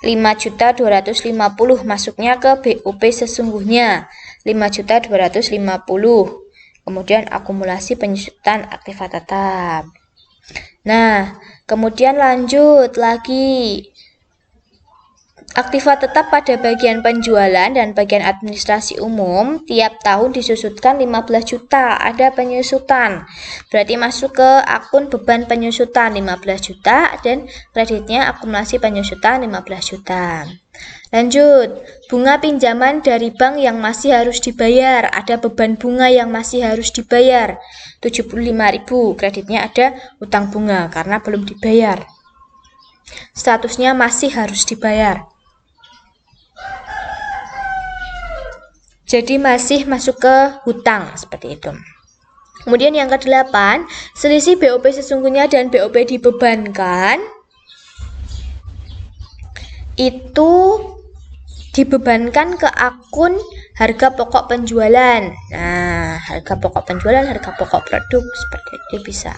5.250.000 masuknya ke BOP sesungguhnya 5.250.000. Kemudian akumulasi penyusutan aktiva tetap. Nah, kemudian lanjut lagi. Aktiva tetap pada bagian penjualan dan bagian administrasi umum tiap tahun disusutkan 15 juta. Ada penyusutan. Berarti masuk ke akun beban penyusutan 15 juta dan kreditnya akumulasi penyusutan 15 juta. Lanjut, bunga pinjaman dari bank yang masih harus dibayar. Ada beban bunga yang masih harus dibayar 75.000. Kreditnya ada utang bunga karena belum dibayar. Statusnya masih harus dibayar. Jadi masih masuk ke hutang seperti itu. Kemudian yang ke-8, selisih BOP sesungguhnya dan BOP dibebankan itu dibebankan ke akun harga pokok penjualan. Nah, harga pokok penjualan, harga pokok produk seperti itu bisa.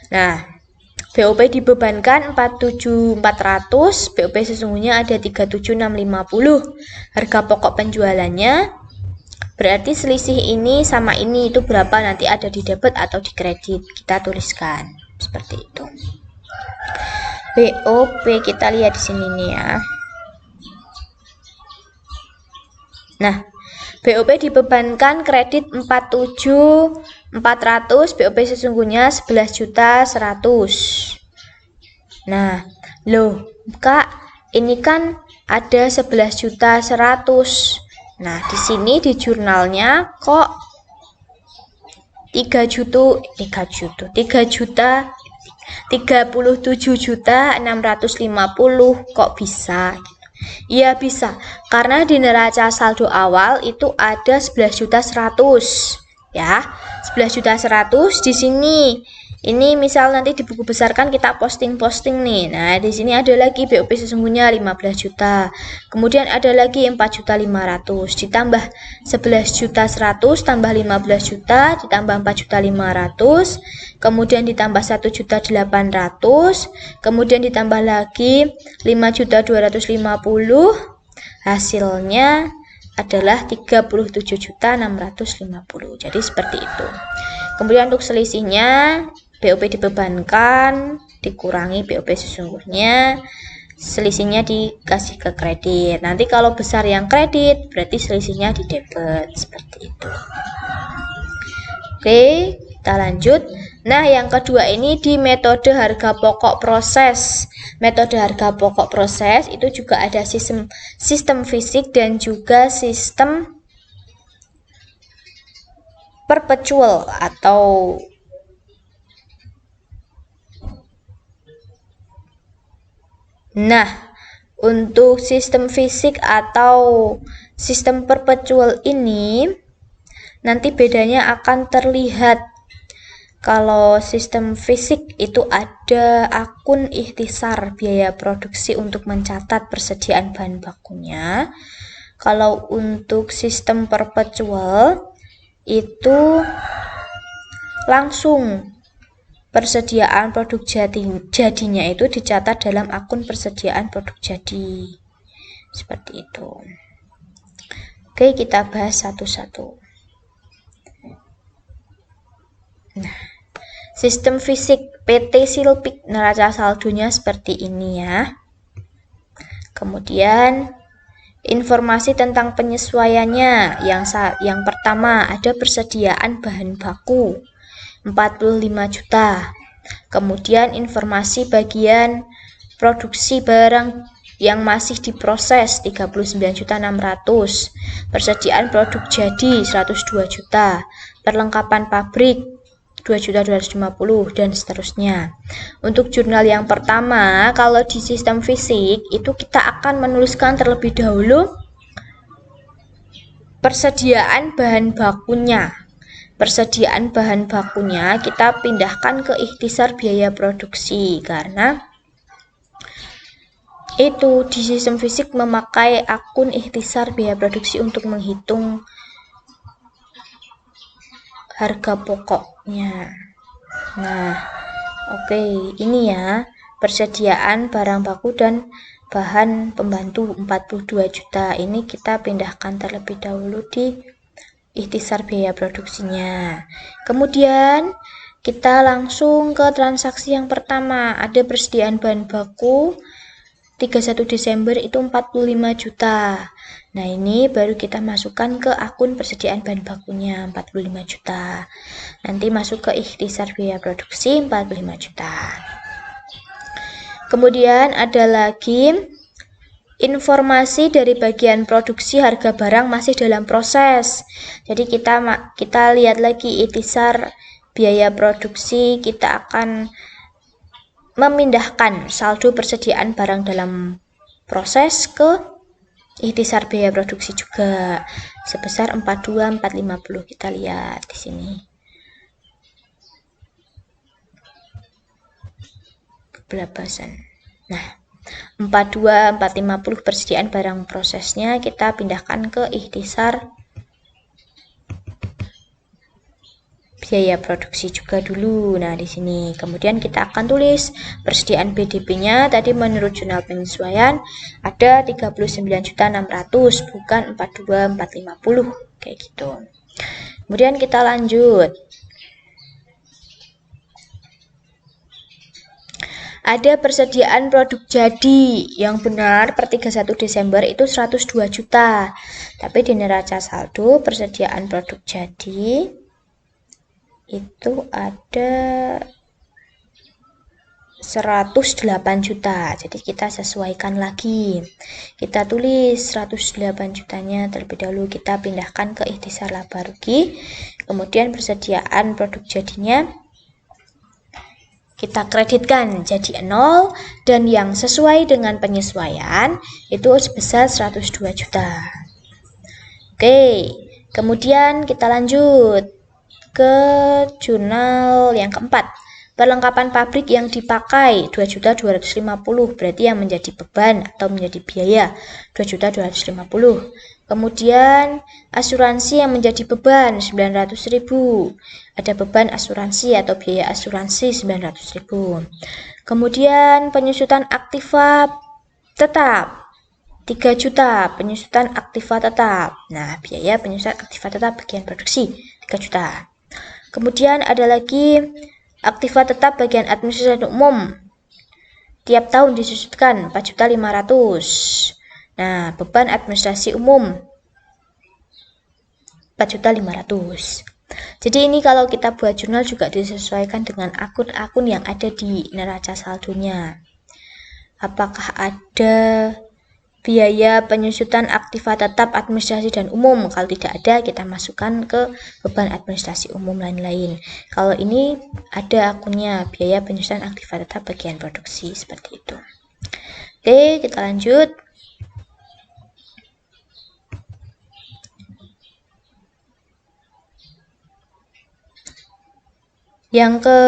Nah, BOP dibebankan 47.400, BOP sesungguhnya ada 37.650. Harga pokok penjualannya berarti selisih ini sama ini itu berapa nanti ada di debit atau di kredit. Kita tuliskan seperti itu. BOP kita lihat di sini nih ya. Nah, BOP dibebankan kredit 47.400, BOP sesungguhnya 11.100.000. Nah, loh, Kak, ini kan ada 11.100.000. Nah, di sini di jurnalnya kok 37.650 kok bisa? Iya bisa, karena di neraca saldo awal itu ada 11.100.000 ya. 11.100.000 di sini. Ini misal nanti di buku besar kan kita posting nih. Nah, di sini ada lagi BOP sesungguhnya 15 juta. Kemudian ada lagi 4.500.000 ditambah 11.100.000 tambah 15 juta ditambah 4.500.000, kemudian ditambah 1.800.000, kemudian ditambah lagi 5.250.000. Hasilnya adalah 37.650. Jadi seperti itu. Kemudian untuk selisihnya BOP dibebankan dikurangi BOP sesungguhnya, selisihnya dikasih ke kredit. Nanti kalau besar yang kredit berarti selisihnya di debit seperti itu. Oke, kita lanjut. Nah, yang kedua ini di metode harga pokok proses. Metode harga pokok proses itu juga ada sistem fisik dan juga sistem perpetual atau untuk sistem fisik atau sistem perpetual ini nanti bedanya akan terlihat. Kalau sistem fisik itu ada akun ikhtisar biaya produksi untuk mencatat persediaan bahan bakunya. Kalau untuk sistem perpetual itu langsung persediaan produk jadinya itu dicatat dalam akun persediaan produk jadi. Seperti itu. Oke, kita bahas satu-satu. Nah, Sistem fisik PT Silpik neraca saldonya seperti ini ya. Kemudian informasi tentang penyesuaiannya. Yang pertama ada persediaan bahan baku 45 juta. Kemudian informasi bagian produksi barang yang masih diproses 39.600.000, persediaan produk jadi 102 juta, perlengkapan pabrik 2.250.000 dan seterusnya. Untuk jurnal yang pertama, kalau di sistem fisik itu kita akan menuliskan terlebih dahulu persediaan bahan bakunya. Persediaan bahan bakunya kita pindahkan ke ikhtisar biaya produksi karena itu di sistem fisik memakai akun ikhtisar biaya produksi untuk menghitung harga pokoknya. Nah, oke, ini ya persediaan barang baku dan bahan pembantu 42 juta. Ini kita pindahkan terlebih dahulu di ikhtisar biaya produksinya. Kemudian kita langsung ke transaksi yang pertama. Ada persediaan bahan baku 31 Desember itu 45 juta. Nah, ini baru kita masukkan ke akun persediaan bahan bakunya 45 juta. Nanti masuk ke ikhtisar biaya produksi 45 juta. Kemudian ada lagi informasi dari bagian produksi harga barang masih dalam proses. Jadi kita lihat lagi ikhtisar biaya produksi, kita akan memindahkan saldo persediaan barang dalam proses ke ikhtisar biaya produksi juga sebesar 42.450. Kita lihat di sini. Belabasan. Nah, 42.450 persediaan barang prosesnya kita pindahkan ke ikhtisar biaya produksi juga dulu. Nah, di sini kemudian kita akan tulis persediaan BDP-nya tadi menurut jurnal penyesuaian ada 39.600.000 bukan 42.450 kayak gitu. Kemudian kita lanjut. Ada persediaan produk jadi yang benar per 31 Desember itu 102 juta. Tapi di neraca saldo persediaan produk jadi itu ada 108 juta. Jadi kita sesuaikan lagi. Kita tulis 108 jutanya terlebih dahulu, kita pindahkan ke ikhtisar laba rugi. Kemudian persediaan produk jadinya kita kreditkan jadi 0 dan yang sesuai dengan penyesuaian itu sebesar 102 juta. Oke, kemudian kita lanjut ke jurnal yang keempat. Perlengkapan pabrik yang dipakai 2.250.000 berarti yang menjadi beban atau menjadi biaya 2.250.000. Kemudian asuransi yang menjadi beban 900.000. Ada beban asuransi atau biaya asuransi 900.000. Kemudian penyusutan aktiva tetap 3 juta, penyusutan aktiva tetap. Nah, biaya penyusutan aktiva tetap bagian produksi 3 juta. Kemudian ada lagi aktiva tetap bagian administrasi umum. Tiap tahun disusutkan 4.500.000. Nah, beban administrasi umum 4.500.000. Jadi ini kalau kita buat jurnal juga disesuaikan dengan akun-akun yang ada di neraca saldonya. Apakah ada biaya penyusutan aktiva tetap administrasi dan umum? Kalau tidak ada, kita masukkan ke beban administrasi umum lain-lain. Kalau ini ada akunnya biaya penyusutan aktiva tetap bagian produksi seperti itu. Oke, kita lanjut. Yang ke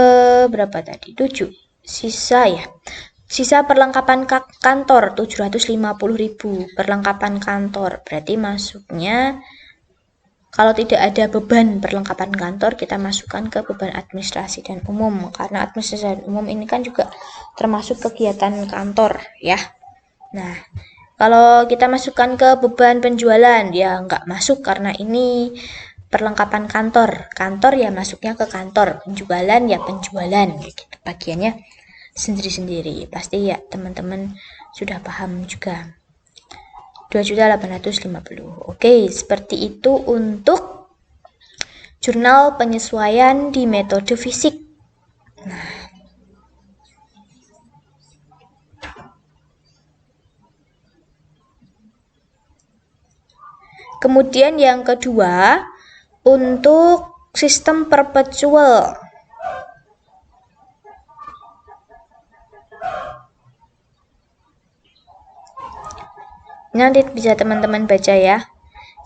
berapa tadi? 7. Sisa ya. Sisa perlengkapan kantor 750.000. Perlengkapan kantor berarti masuknya kalau tidak ada beban perlengkapan kantor kita masukkan ke beban administrasi dan umum karena administrasi dan umum ini kan juga termasuk kegiatan kantor ya. Nah, kalau kita masukkan ke beban penjualan ya nggak masuk karena ini perlengkapan kantor. Kantor ya masuknya ke kantor, penjualan ya penjualan, gitu. Bagiannya sendiri-sendiri. Pasti ya teman-teman sudah paham juga. 2.850.000. Oke, seperti itu untuk jurnal penyesuaian di metode fisik. Nah, kemudian yang kedua, untuk sistem perpetual. Nanti bisa teman-teman baca ya.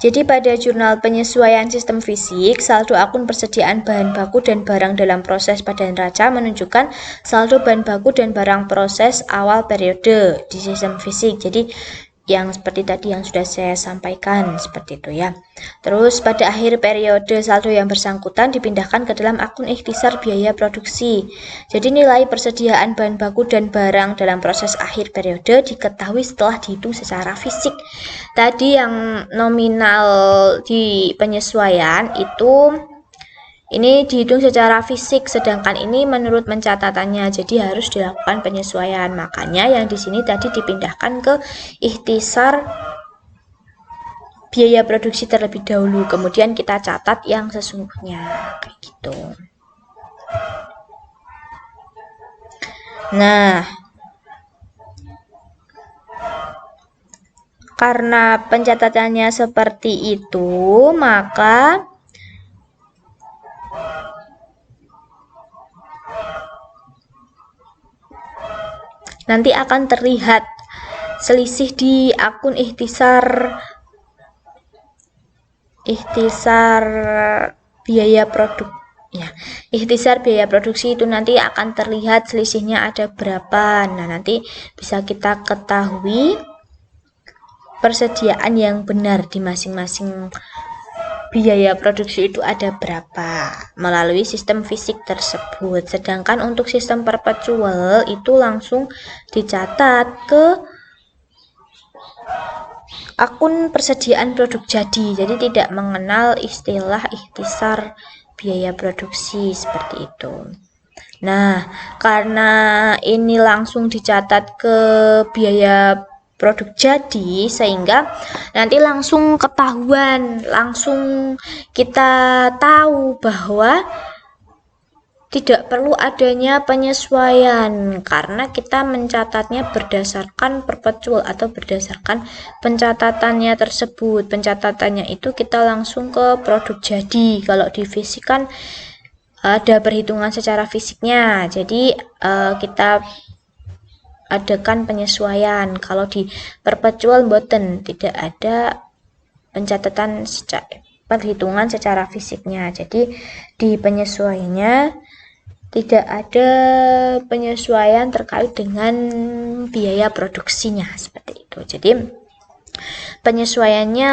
Jadi pada jurnal penyesuaian sistem fisik, saldo akun persediaan bahan baku dan barang dalam proses pada neraca menunjukkan saldo bahan baku dan barang proses awal periode di sistem fisik. Jadi yang seperti tadi yang sudah saya sampaikan seperti itu ya. Terus pada akhir periode saldo yang bersangkutan dipindahkan ke dalam akun ikhtisar biaya produksi. Jadi nilai persediaan bahan baku dan barang dalam proses akhir periode diketahui setelah dihitung secara fisik. Tadi yang nominal di penyesuaian itu ini dihitung secara fisik, sedangkan ini menurut pencatatannya, jadi harus dilakukan penyesuaian. Makanya yang di sini tadi dipindahkan ke ikhtisar biaya produksi terlebih dahulu, kemudian kita catat yang sesungguhnya, kayak gitu. Nah, karena pencatatannya seperti itu, maka nanti akan terlihat selisih di akun ikhtisar biaya produk ya. Ikhtisar biaya produksi itu nanti akan terlihat selisihnya ada berapa. Nah, nanti bisa kita ketahui persediaan yang benar di masing-masing biaya produksi itu ada berapa melalui sistem fisik tersebut. Sedangkan untuk sistem perpetual itu langsung dicatat ke akun persediaan produk jadi tidak mengenal istilah ikhtisar biaya produksi seperti itu. Nah, karena ini langsung dicatat ke biaya produk jadi, sehingga nanti langsung ketahuan, langsung kita tahu bahwa tidak perlu adanya penyesuaian karena kita mencatatnya berdasarkan perpetual atau berdasarkan pencatatannya tersebut. Pencatatannya itu kita langsung ke produk jadi. Kalau di fisik kan ada perhitungan secara fisiknya, jadi kita adakan penyesuaian. Kalau di perpetual boten tidak ada pencatatan perhitungan secara fisiknya, jadi di penyesuaiannya tidak ada penyesuaian terkait dengan biaya produksinya seperti itu. Jadi penyesuaiannya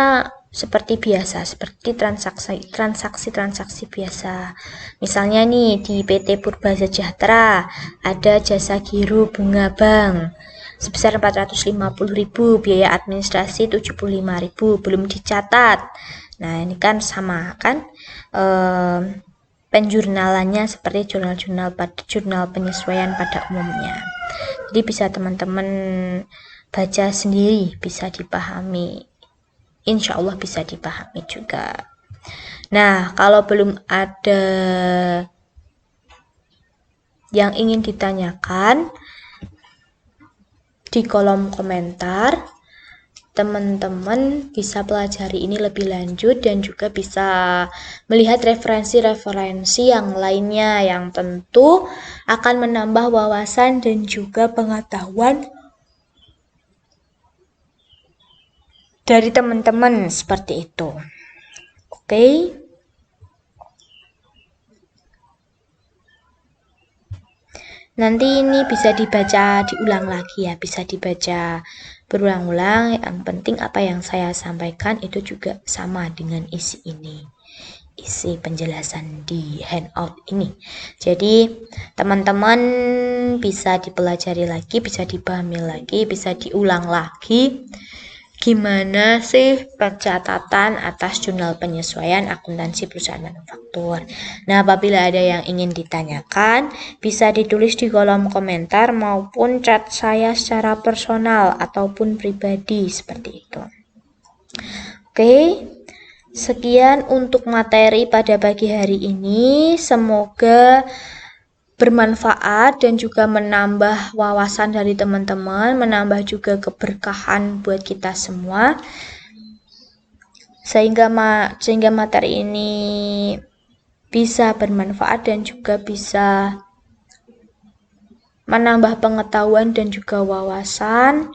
seperti biasa, seperti transaksi biasa. Misalnya nih di PT Purba Sejahtera ada jasa giro bunga bank sebesar 450.000, biaya administrasi 75.000, belum dicatat. Nah, ini kan sama kan penjurnalannya seperti jurnal penyesuaian pada umumnya. Jadi bisa teman-teman baca sendiri, bisa dipahami. Insya Allah bisa dipahami juga. Nah, kalau belum ada yang ingin ditanyakan di kolom komentar, teman-teman bisa pelajari ini lebih lanjut dan juga bisa melihat referensi-referensi yang lainnya yang tentu akan menambah wawasan dan juga pengetahuan dari teman-teman seperti itu. Oke. Nanti ini bisa dibaca diulang lagi ya, bisa dibaca berulang-ulang. Yang penting apa yang saya sampaikan itu juga sama dengan isi ini, isi penjelasan di handout ini. Jadi teman-teman bisa dipelajari lagi, bisa dipahami lagi, bisa diulang lagi gimana sih pencatatan atas jurnal penyesuaian akuntansi perusahaan manufaktur. Nah, apabila ada yang ingin ditanyakan, bisa ditulis di kolom komentar maupun chat saya secara personal ataupun pribadi seperti itu. Oke, sekian untuk materi pada pagi hari ini. Semoga bermanfaat dan juga menambah wawasan dari teman-teman, menambah juga keberkahan buat kita semua. Sehingga materi ini bisa bermanfaat dan juga bisa menambah pengetahuan dan juga wawasan.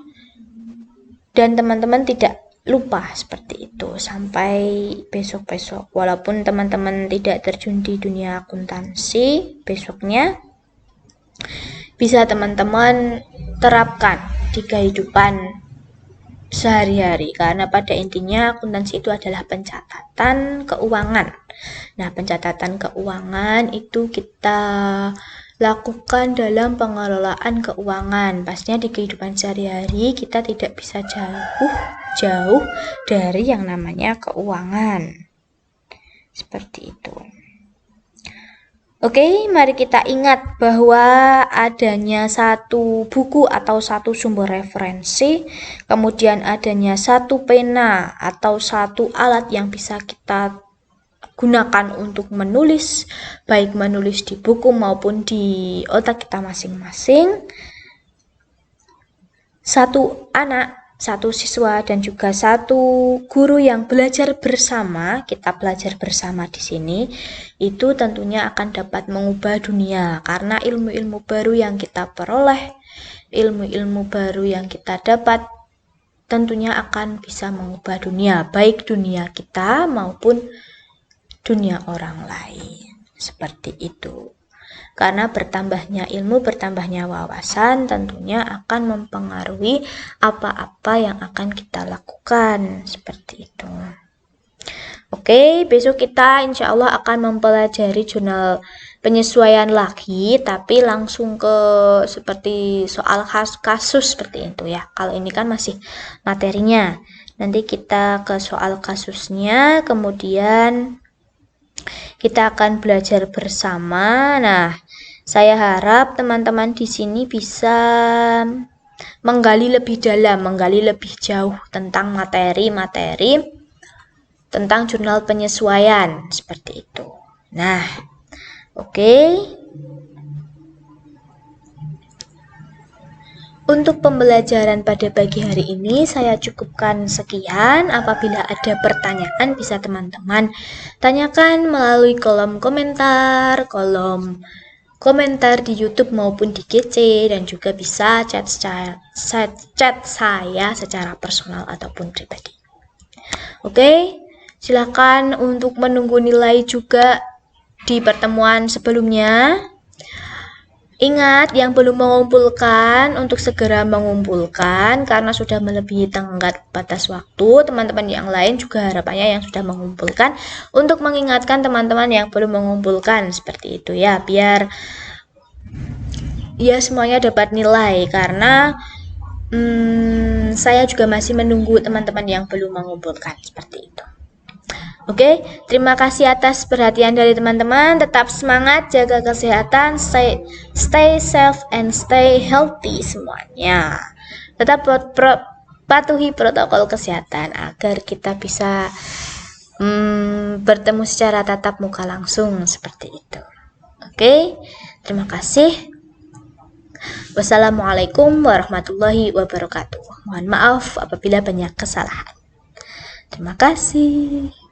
Dan teman-teman tidak lupa seperti itu sampai besok-besok. Walaupun teman-teman tidak terjun di dunia akuntansi, besoknya bisa teman-teman terapkan di kehidupan sehari-hari. Karena pada intinya akuntansi itu adalah pencatatan keuangan. Nah, pencatatan keuangan itu kita lakukan dalam pengelolaan keuangan. Pastinya di kehidupan sehari-hari kita tidak bisa jauh dari yang namanya keuangan. Seperti itu. Oke, mari kita ingat bahwa adanya satu buku atau satu sumber referensi, kemudian adanya satu pena atau satu alat yang bisa kita gunakan untuk menulis, baik menulis di buku maupun di otak kita masing-masing. Satu anak, satu siswa, dan juga satu guru yang belajar bersama, kita belajar bersama di sini, itu tentunya akan dapat mengubah dunia. Karena ilmu-ilmu baru yang kita peroleh, ilmu-ilmu baru yang kita dapat, tentunya akan bisa mengubah dunia, baik dunia kita maupun dunia orang lain. Seperti itu. Karena bertambahnya ilmu, bertambahnya wawasan tentunya akan mempengaruhi apa-apa yang akan kita lakukan. Seperti itu. Oke, besok kita insya Allah akan mempelajari jurnal penyesuaian lagi, tapi langsung ke seperti soal kasus seperti itu ya. Kalau ini kan masih materinya. Nanti kita ke soal kasusnya, kemudian kita akan belajar bersama. Nah, saya harap teman-teman di sini bisa menggali lebih dalam, menggali lebih jauh tentang materi-materi tentang jurnal penyesuaian seperti itu. Nah, oke. Untuk pembelajaran pada pagi hari ini saya cukupkan sekian. Apabila ada pertanyaan bisa teman-teman tanyakan melalui kolom komentar di YouTube maupun di GC, dan juga bisa chat saya secara personal ataupun pribadi. Oke, silakan untuk menunggu nilai juga di pertemuan sebelumnya. Ingat, yang belum mengumpulkan untuk segera mengumpulkan karena sudah melebihi tenggat batas waktu. Teman-teman yang lain juga harapannya yang sudah mengumpulkan untuk mengingatkan teman-teman yang belum mengumpulkan seperti itu ya, biar ya semuanya dapat nilai. Karena saya juga masih menunggu teman-teman yang belum mengumpulkan seperti itu. Oke, terima kasih atas perhatian dari teman-teman. Tetap semangat, jaga kesehatan, stay safe and stay healthy semuanya. Tetap patuhi protokol kesehatan agar kita bisa bertemu secara tatap muka langsung seperti itu. Oke, terima kasih. Wassalamualaikum warahmatullahi wabarakatuh. Mohon maaf apabila banyak kesalahan. Terima kasih.